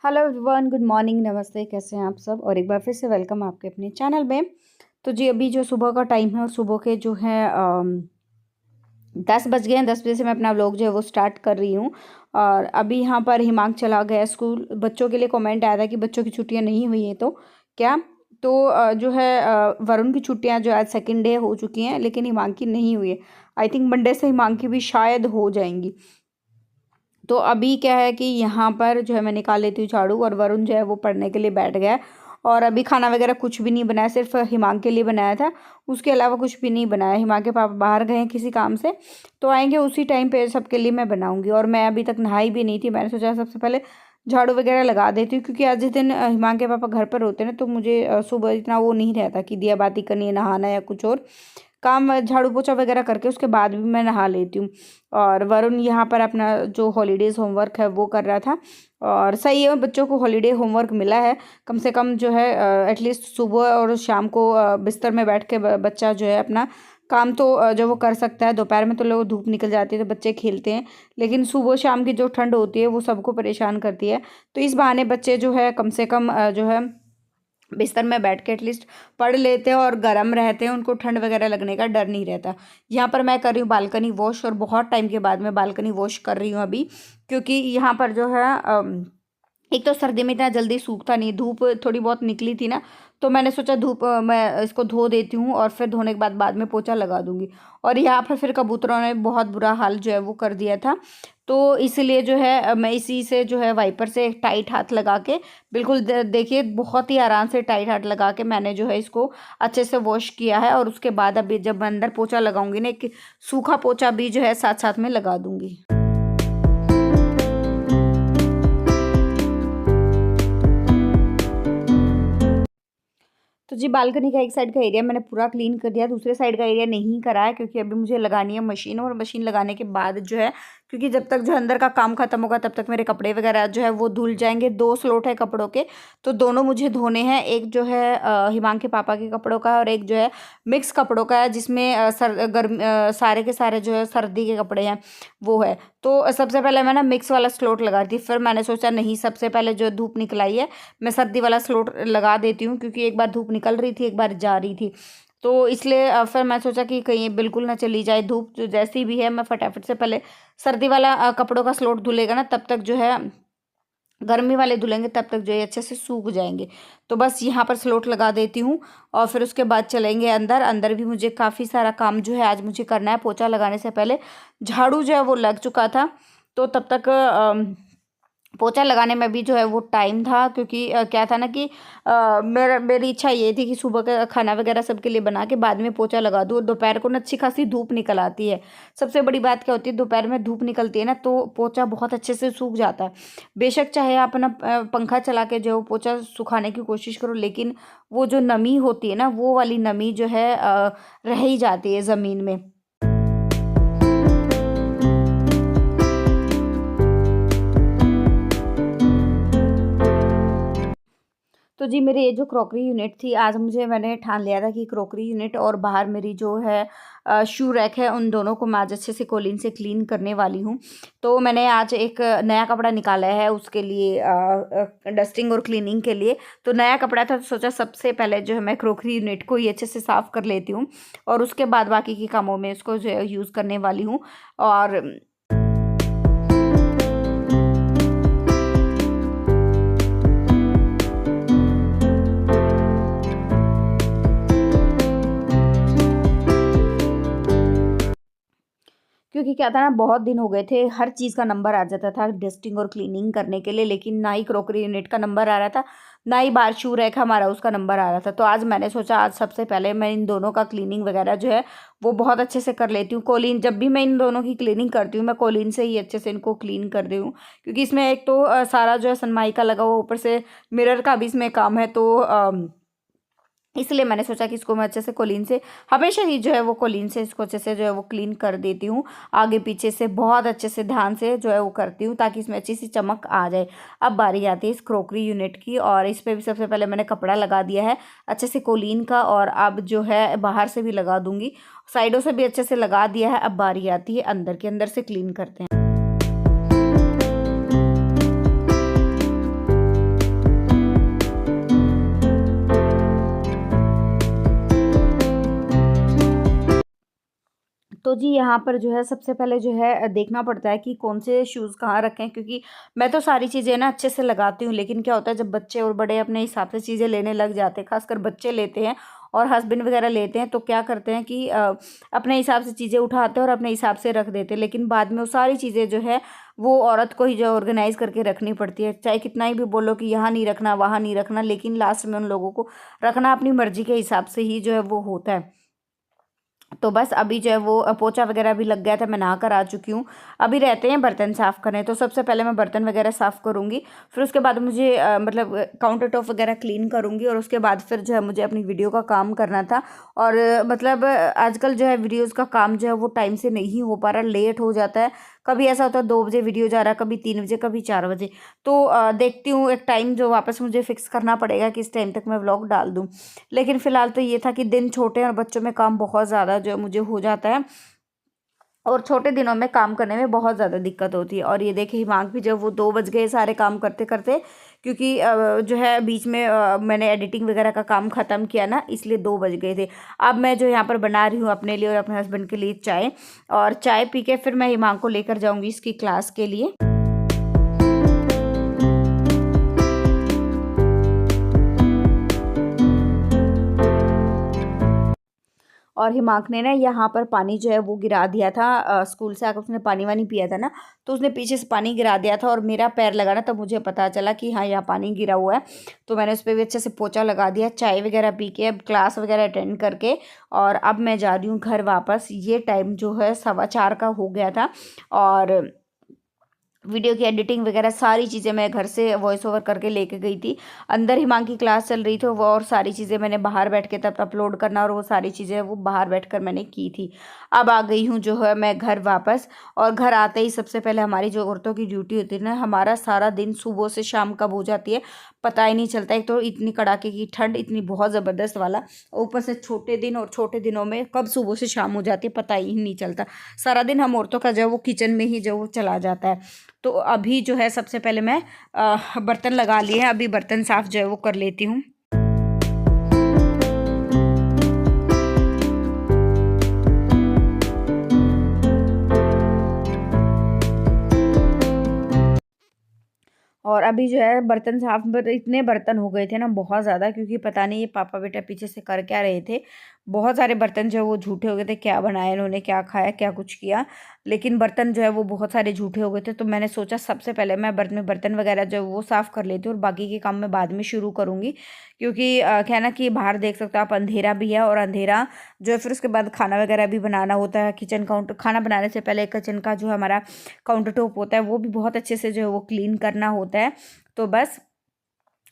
Hello everyone, good morning, नमस्ते। कैसे हैं आप सब? और एक बार फिर से वेलकम आपके अपने चैनल में। तो जी अभी जो सुबह का टाइम है और सुबह के जो है 10 बज गए हैं। 10 बजे से मैं अपना व्लॉग जो है वो स्टार्ट कर रही हूँ। और अभी यहाँ पर हिमांक चला गया स्कूल। बच्चों के लिए कमेंट आया था कि बच्चों की छुट्टियाँ नहीं हुई हैं तो क्या। तो जो है वरुण की छुट्टियाँ जो आज सेकेंड डे हो चुकी हैं, लेकिन हिमांक की नहीं हुई है। आई थिंक मंडे से हिमांक की भी शायद हो जाएंगी। तो अभी क्या है कि यहाँ पर जो है मैं निकाल लेती हूँ झाड़ू, और वरुण जो है वो पढ़ने के लिए बैठ गया है। और अभी खाना वगैरह कुछ भी नहीं बनाया, सिर्फ हिमांक के लिए बनाया था। उसके अलावा कुछ भी नहीं बनाया। हिमांक के पापा बाहर गए हैं किसी काम से, तो आएंगे उसी टाइम पे सबके लिए मैं बनाऊंगी। और मैं अभी तक नहाई भी नहीं थी। मैंने सोचा सबसे पहले झाड़ू वगैरह लगा देती हूँ, क्योंकि आज जिस दिन हिमांक के पापा घर पर होते हैं ना, तो मुझे सुबह इतना वो नहीं रहता कि दिया बाती करनी है, नहाना या कुछ और काम। झाड़ू पोछा वगैरह करके उसके बाद भी मैं नहा लेती हूँ। और वरुण यहाँ पर अपना जो हॉलीडेज़ होमवर्क है वो कर रहा था। और सही है, बच्चों को हॉलीडे होमवर्क मिला है। कम से कम जो है एटलीस्ट सुबह और शाम को बिस्तर में बैठ के बच्चा जो है अपना काम तो जो वो कर सकता है। दोपहर में तो लोग धूप निकल जाती है तो बच्चे खेलते हैं, लेकिन सुबह शाम की जो ठंड होती है वो सबको परेशान करती है। तो इस बहाने बच्चे जो है कम से कम जो है बिस्तर में बैठ के एटलीस्ट पढ़ लेते हैं और गर्म रहते हैं। उनको ठंड वगैरह लगने का डर नहीं रहता। यहाँ पर मैं कर रही हूँ बालकनी वॉश, और बहुत टाइम के बाद मैं बालकनी वॉश कर रही हूँ अभी, क्योंकि यहाँ पर जो है एक तो सर्दी में इतना जल्दी सूखता नहीं। धूप थोड़ी बहुत निकली थी ना, तो मैंने सोचा धूप मैं इसको धो देती हूँ और फिर धोने के बाद में पोछा लगा दूंगी। और यहाँ पर फिर कबूतरों ने बहुत बुरा हाल जो है वो कर दिया था। तो इसलिए जो है मैं इसी से जो है वाइपर से टाइट हाथ लगा के, बिल्कुल देखिए बहुत ही आराम से टाइट हाथ लगा के मैंने जो है इसको अच्छे से वॉश किया है। और उसके बाद अभी जब मैं अंदर पोछा लगाऊंगी ना, एक सूखा पोछा भी जो है साथ साथ में लगा दूंगी। तो जी बालकनी का एक साइड का एरिया मैंने पूरा क्लीन कर दिया। दूसरे साइड का एरिया नहीं करा है, क्योंकि अभी मुझे लगानी है मशीन। और मशीन लगाने के बाद जो है, क्योंकि जब तक जो अंदर का काम खत्म होगा तब तक मेरे कपड़े वगैरह जो है वो धुल जाएंगे। 2 स्लॉट है कपड़ों के, तो दोनों मुझे धोने हैं। एक जो है हिमांक के पापा के कपड़ों का है, और एक जो है मिक्स कपड़ों का है, जिसमें सारे के सारे जो है सर्दी के कपड़े हैं वो है। तो सबसे पहले मैं ना मिक्स वाला स्लॉट लगा दी। फिर मैंने सोचा नहीं, सबसे पहले जो धूप निकल आई है मैं सर्दी वाला स्लॉट लगा देती हूँ, क्योंकि एक बार धूप निकल रही थी, एक बार जा रही थी। तो इसलिए फिर मैं सोचा कि कहीं बिल्कुल ना चली जाए धूप। जो जैसी भी है मैं फटाफट से पहले सर्दी वाला कपड़ों का स्लॉट धुलेगा ना, तब तक जो है गर्मी वाले धुलेंगे, तब तक जो है अच्छे से सूख जाएंगे। तो बस यहाँ पर स्लॉट लगा देती हूँ, और फिर उसके बाद चलेंगे अंदर। अंदर भी मुझे काफ़ी सारा काम जो है आज मुझे करना है। पोछा लगाने से पहले झाड़ू जो है वो लग चुका था, तो तब तक पोछा लगाने में भी जो है वो टाइम था, क्योंकि क्या था ना कि मेरी इच्छा ये थी कि सुबह का खाना वगैरह सबके लिए बना के बाद में पोछा लगा दूँ। और दोपहर को ना अच्छी खासी धूप निकल आती है। सबसे बड़ी बात क्या होती है, दोपहर में धूप निकलती है ना, तो पोछा बहुत अच्छे से सूख जाता है। बेशक चाहे आप अपना पंखा चला के जो है वो पोछा सुखाने की कोशिश करो, लेकिन वो जो नमी होती है ना, वो वाली नमी जो है रह ही जाती है ज़मीन में। तो जी मेरी ये जो क्रॉकरी यूनिट थी, आज मैंने ठान लिया था कि क्रॉकरी यूनिट और बाहर मेरी जो है शू रैक है, उन दोनों को मैं आज अच्छे से कोलिन से क्लीन करने वाली हूँ। तो मैंने आज एक नया कपड़ा निकाला है उसके लिए, डस्टिंग और क्लीनिंग के लिए। तो नया कपड़ा था, तो सोचा सबसे पहले जो है मैं क्रॉकरी यूनिट को ही अच्छे से साफ़ कर लेती हूँ, और उसके बाद बाकी के कामों में इसको जो है यूज़ करने वाली हूँ। और क्योंकि क्या था ना, बहुत दिन हो गए थे, हर चीज़ का नंबर आ जाता था डस्टिंग और क्लीनिंग करने के लिए, लेकिन ना ही क्रॉकरी यूनिट का नंबर आ रहा था, ना ही बाहर शू रैक हमारा उसका नंबर आ रहा था। तो आज मैंने सोचा आज सबसे पहले मैं इन दोनों का क्लीनिंग वगैरह जो है वो बहुत अच्छे से कर लेती हूँ। कोलिन, जब भी मैं इन दोनों की क्लीनिंग करती हूँ मैं कोलिन से ही अच्छे से इनको क्लीन कर दी हूँ, क्योंकि इसमें एक तो सारा जो है सनमाइका लगा हुआ, ऊपर से मिरर का भी इसमें काम है। तो इसलिए मैंने सोचा कि इसको मैं अच्छे से कोलिन से, हमेशा ही जो है वो कोलिन से इसको अच्छे से जो है वो क्लीन कर देती हूँ। आगे पीछे से बहुत अच्छे से ध्यान से जो है वो करती हूँ, ताकि इसमें अच्छी सी चमक आ जाए। अब बारी आती है इस क्रॉकरी यूनिट की, और इस पर भी सबसे पहले मैंने कपड़ा लगा दिया है अच्छे से कोलिन का, और अब जो है बाहर से भी लगा दूंगी, साइडों से भी अच्छे से लगा दिया है। अब बारी आती है अंदर के, अंदर से क्लीन करते हैं। जी यहाँ पर जो है सबसे पहले जो है देखना पड़ता है कि कौन से शूज़ कहाँ रखें, क्योंकि मैं तो सारी चीज़ें ना अच्छे से लगाती हूँ, लेकिन क्या होता है जब बच्चे और बड़े अपने हिसाब से चीज़ें लेने लग जाते हैं, खासकर बच्चे लेते हैं और हस्बैंड वगैरह लेते हैं, तो क्या करते हैं कि अपने हिसाब से चीज़ें उठाते हैं और अपने हिसाब से रख देते हैं, लेकिन बाद में वो सारी चीज़ें जो है वो औरत को ही जो ऑर्गेनाइज करके रखनी पड़ती है। चाहे कितना ही भी बोलो कि यहाँ नहीं रखना वहाँ नहीं रखना, लेकिन लास्ट में उन लोगों को रखना अपनी मर्जी के हिसाब से ही जो है वो होता है। तो बस अभी जो है वो पोछा वगैरह भी लग गया था, मैं नहा कर आ चुकी हूँ। अभी रहते हैं बर्तन साफ़ करने, तो सबसे पहले मैं बर्तन वगैरह साफ़ करूँगी, फिर उसके बाद मुझे मतलब काउंटर टॉप वगैरह क्लीन करूँगी, और उसके बाद फिर जो है मुझे अपनी वीडियो का काम करना था। और मतलब आजकल जो है वीडियोज़ का काम जो है वो टाइम से नहीं हो पा रहा, लेट हो जाता है। कभी ऐसा होता है 2 बजे वीडियो जा रहा है, कभी 3 बजे, कभी 4 बजे। तो देखती हूँ एक टाइम जो वापस मुझे फ़िक्स करना पड़ेगा कि इस टाइम तक मैं व्लॉग डाल दूँ। लेकिन फ़िलहाल तो ये था कि दिन छोटे हैं और बच्चों में काम बहुत ज़्यादा जो है मुझे हो जाता है, और छोटे दिनों में काम करने में बहुत ज़्यादा दिक्कत होती है। और ये देखिए हिमांक भी जब वो 2 बज गए सारे काम करते-करते, क्योंकि जो है बीच में मैंने एडिटिंग वगैरह का काम ख़त्म किया ना, इसलिए 2 बज गए थे। अब मैं जो यहाँ पर बना रही हूँ अपने लिए और अपने हस्बैंड के लिए चाय, और चाय पी के फिर मैं हिमांक को लेकर जाऊँगी इसकी क्लास के लिए। और हिमांक ने ना यहाँ पर पानी जो है वो गिरा दिया था, स्कूल से आकर उसने पानी वानी पिया था ना, तो उसने पीछे से पानी गिरा दिया था और मेरा पैर लगा ना, तब मुझे पता चला कि हाँ यहाँ पानी गिरा हुआ है। तो मैंने उस पर भी अच्छे से पोछा लगा दिया, चाय वगैरह पी के अब क्लास वगैरह अटेंड करके, और अब मैं जा रही हूँ घर वापस। ये टाइम जो है 4:15 का हो गया था, और वीडियो की एडिटिंग वगैरह सारी चीज़ें मैं घर से वॉइस ओवर करके लेके गई थी। अंदर हिमांक की क्लास चल रही थी वो, और सारी चीज़ें मैंने बाहर बैठ के तब अपलोड करना, और वो सारी चीज़ें वो बाहर बैठकर मैंने की थी। अब आ गई हूँ जो है मैं घर वापस, और घर आते ही सबसे पहले हमारी जो औरतों की ड्यूटी होती है ना, हमारा सारा दिन सुबह से शाम कब हो जाती है पता ही नहीं चलता। एक तो इतनी कड़ाके की ठंड, इतनी बहुत ज़बरदस्त वाला, ऊपर से छोटे दिन, और छोटे दिनों में कब सुबह से शाम हो जाती है पता ही नहीं चलता। सारा दिन हम औरतों का जो है वो किचन में ही जो वो चला जाता है। तो अभी जो है सबसे पहले मैं बर्तन लगा लिए हैं, अभी बर्तन साफ़ जो है वो कर लेती हूँ। और अभी जो है बर्तन साफ, इतने बर्तन हो गए थे ना बहुत ज़्यादा, क्योंकि पता नहीं ये पापा बेटा पीछे से कर क्या रहे थे। बहुत सारे बर्तन जो है वो झूठे हो गए थे, क्या बनाया इन्होंने, क्या खाया, क्या कुछ किया, लेकिन बर्तन जो है वो बहुत सारे झूठे हो गए थे। तो मैंने सोचा सबसे पहले मैं बर्तन वगैरह जो है वो साफ़ कर लेती हूँ, और बाकी के काम मैं बाद में शुरू करूँगी, क्योंकि क्या है ना कि बाहर देख सकते हो आप अंधेरा भी है, और अंधेरा जो है फिर उसके बाद खाना वगैरह भी बनाना होता है। किचन काउंटर, खाना बनाने से पहले किचन का जो हमारा काउंटर टॉप होता है वो भी बहुत अच्छे से जो है वो क्लीन करना होता है। तो बस,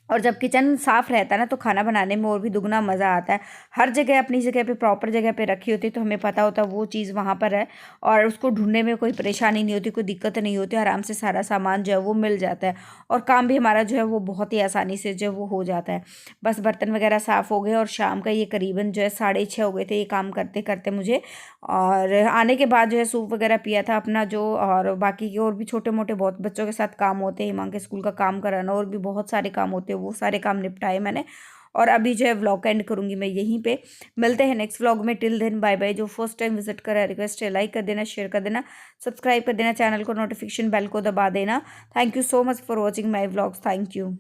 और जब किचन साफ़ रहता है ना तो खाना बनाने में और भी दुगना मज़ा आता है। हर जगह अपनी जगह पे, प्रॉपर जगह पे रखी होती है, तो हमें पता होता है वो चीज़ वहाँ पर है, और उसको ढूँढने में कोई परेशानी नहीं होती, कोई दिक्कत नहीं होती, आराम से सारा सामान जो है वो मिल जाता है, और काम भी हमारा जो है वो बहुत ही आसानी से जो है वो हो जाता है। बस बर्तन वगैरह साफ़ हो गए, और शाम का ये करीबन जो है 6:30 हो गए थे ये काम करते करते मुझे। और आने के बाद जो है सूप वगैरह पिया था अपना जो, और बाकी के और भी छोटे मोटे बहुत बच्चों के साथ काम होते हैं, हिमांक के स्कूल का काम कराना, और भी बहुत सारे काम होते हैं, वो सारे काम निपटाए मैंने। और अभी जो है व्लॉग का एंड करूँगी मैं यहीं पे। मिलते हैं नेक्स्ट व्लॉग में, टिल देन बाय बाय। जो फर्स्ट टाइम विजिट करा है रिक्वेस्ट है लाइक कर देना, शेयर कर देना, सब्सक्राइब कर देना, चैनल को नोटिफिकेशन बेल को दबा देना। Thank you so much for watching my vlogs. Thank you.